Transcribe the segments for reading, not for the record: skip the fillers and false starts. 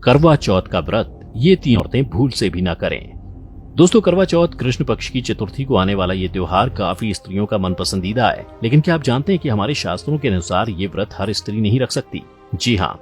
करवा चौथ का व्रत ये 3 औरतें भूल से भी ना करें। दोस्तों, करवा चौथ कृष्ण पक्ष की चतुर्थी को आने वाला ये त्योहार काफी स्त्रियों का मन पसंदीदा है। लेकिन क्या आप जानते हैं कि हमारे शास्त्रों के अनुसार ये व्रत हर स्त्री नहीं रख सकती? जी हाँ,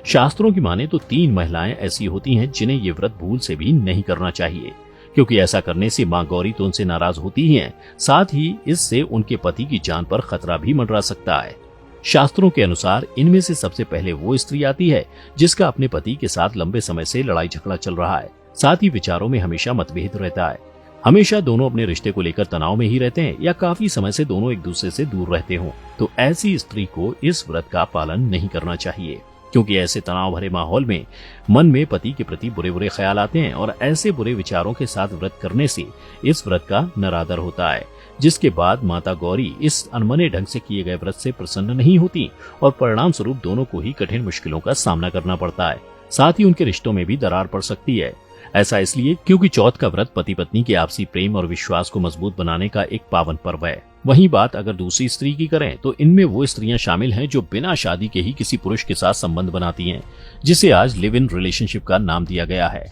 शास्त्रों की माने तो 3 महिलाएं ऐसी होती हैं जिन्हें ये व्रत भूल से भी नहीं करना चाहिए, क्योंकि ऐसा करने से मां गौरी तो उनसे नाराज होती ही हैं, साथ ही इससे उनके पति की जान पर खतरा भी मंडरा सकता है। शास्त्रों के अनुसार इनमें से सबसे पहले वो स्त्री आती है जिसका अपने पति के साथ लंबे समय से लड़ाई झगड़ा चल रहा है, साथ ही विचारों में हमेशा मतभेद रहता है। हमेशा दोनों अपने रिश्ते को लेकर तनाव में ही रहते हैं या काफी समय से दोनों एक दूसरे से दूर रहते हों, तो ऐसी स्त्री को इस व्रत का पालन नहीं करना चाहिए, क्योंकि ऐसे तनाव भरे माहौल में मन में पति के प्रति बुरे बुरे ख्याल आते हैं और ऐसे बुरे विचारों के साथ व्रत करने से इस व्रत का निरादर होता है, जिसके बाद माता गौरी इस अनमने ढंग से किए गए व्रत से प्रसन्न नहीं होती और परिणाम स्वरूप दोनों को ही कठिन मुश्किलों का सामना करना पड़ता है। साथ ही उनके रिश्तों में भी दरार पड़ सकती है। ऐसा इसलिए क्योंकि चौथ का व्रत पति पत्नी के आपसी प्रेम और विश्वास को मजबूत बनाने का एक पावन पर्व है। वहीं बात अगर दूसरी स्त्री की करें तो इनमें वो स्त्रियां शामिल हैं जो बिना शादी के ही किसी पुरुष के साथ संबंध बनाती हैं, जिसे आज लिव इन रिलेशनशिप का नाम दिया गया है।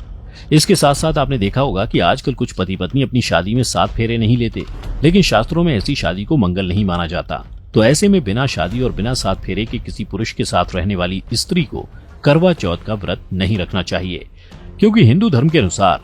इसके साथ साथ आपने देखा होगा कि आजकल कुछ पति पत्नी अपनी शादी में 7 फेरे नहीं लेते, लेकिन शास्त्रों में ऐसी शादी को मंगल नहीं माना जाता। तो ऐसे में बिना शादी और बिना 7 फेरे के किसी पुरुष के साथ रहने वाली स्त्री को करवा चौथ का व्रत नहीं रखना चाहिए, क्योंकि हिंदू धर्म के अनुसार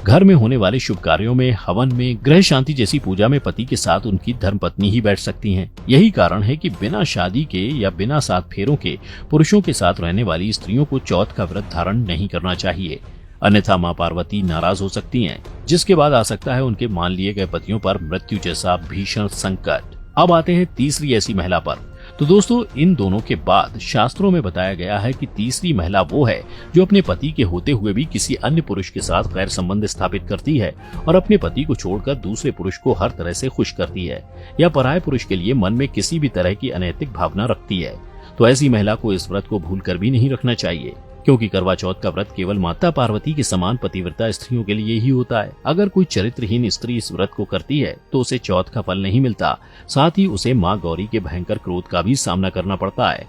घर में होने वाले शुभ कार्यों में, हवन में, ग्रह शांति जैसी पूजा में पति के साथ उनकी धर्मपत्नी ही बैठ सकती हैं। यही कारण है कि बिना शादी के या बिना 7 फेरों के पुरुषों के साथ रहने वाली स्त्रियों को चौथ का व्रत धारण नहीं करना चाहिए, अन्यथा मां पार्वती नाराज हो सकती हैं, जिसके बाद आ सकता है उनके मान लिए गए पतियों पर मृत्यु जैसा भीषण संकट। अब आते हैं तीसरी ऐसी महिला पर। तो दोस्तों, इन दोनों के बाद शास्त्रों में बताया गया है कि तीसरी महिला वो है जो अपने पति के होते हुए भी किसी अन्य पुरुष के साथ गैर संबंध स्थापित करती है और अपने पति को छोड़कर दूसरे पुरुष को हर तरह से खुश करती है या पराये पुरुष के लिए मन में किसी भी तरह की अनैतिक भावना रखती है। तो ऐसी महिला को इस व्रत को भूलकर भी नहीं रखना चाहिए, क्योंकि करवा चौथ का व्रत केवल माता पार्वती के समान पतिव्रता स्त्रियों के लिए ही होता है। अगर कोई चरित्रहीन स्त्री इस व्रत को करती है तो उसे चौथ का फल नहीं मिलता, साथ ही उसे मां गौरी के भयंकर क्रोध का भी सामना करना पड़ता है।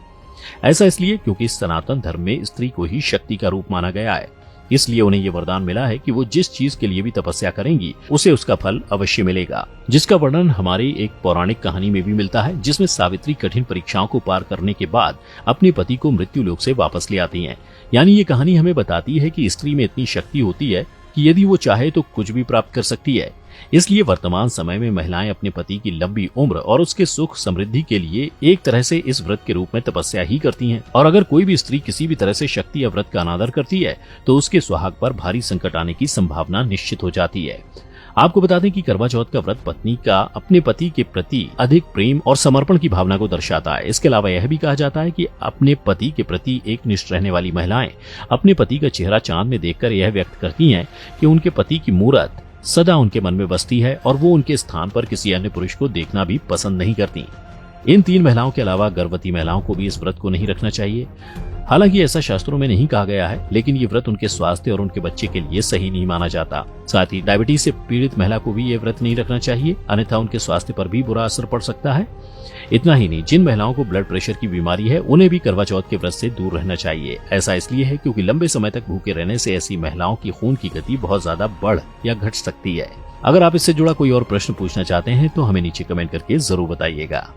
ऐसा इसलिए क्योंकि सनातन धर्म में स्त्री को ही शक्ति का रूप माना गया है, इसलिए उन्हें ये वरदान मिला है कि वो जिस चीज के लिए भी तपस्या करेंगी उसे उसका फल अवश्य मिलेगा, जिसका वर्णन हमारी एक पौराणिक कहानी में भी मिलता है, जिसमें सावित्री कठिन परीक्षाओं को पार करने के बाद अपने पति को मृत्यु लोक से वापस ले आती हैं। यानी ये कहानी हमें बताती है कि स्त्री में इतनी शक्ति होती है कि यदि वो चाहे तो कुछ भी प्राप्त कर सकती है। इसलिए वर्तमान समय में महिलाएं अपने पति की लंबी उम्र और उसके सुख समृद्धि के लिए एक तरह से इस व्रत के रूप में तपस्या ही करती हैं। और अगर कोई भी स्त्री किसी भी तरह से शक्ति या व्रत का अनादर करती है तो उसके सुहाग पर भारी संकट आने की संभावना निश्चित हो जाती है। आपको बता दें कि करवा चौथ का व्रत पत्नी का अपने पति के प्रति अधिक प्रेम और समर्पण की भावना को दर्शाता है। इसके अलावा यह भी कहा जाता है कि अपने पति के प्रति एकनिष्ठ रहने वाली महिलाएं अपने पति का चेहरा चांद में देखकर यह व्यक्त करती हैं कि उनके पति की मूरत सदा उनके मन में बसती है और वो उनके स्थान पर किसी अन्य पुरुष को देखना भी पसंद नहीं करती। इन 3 महिलाओं के अलावा गर्भवती महिलाओं को भी इस व्रत को नहीं रखना चाहिए। हालांकि ऐसा शास्त्रों में नहीं कहा गया है, लेकिन ये व्रत उनके स्वास्थ्य और उनके बच्चे के लिए सही नहीं माना जाता। साथ ही डायबिटीज से पीड़ित महिला को भी ये व्रत नहीं रखना चाहिए, अन्यथा उनके स्वास्थ्य पर भी बुरा असर पड़ सकता है। इतना ही नहीं, जिन महिलाओं को ब्लड प्रेशर की बीमारी है उन्हें भी करवा चौथ के व्रत से दूर रहना चाहिए। ऐसा इसलिए है क्योंकि लंबे समय तक भूखे रहने से ऐसी महिलाओं की खून की गति बहुत ज्यादा बढ़ या घट सकती है। अगर आप इससे जुड़ा कोई और प्रश्न पूछना चाहते हैं तो हमें नीचे कमेंट करके जरूर बताइएगा।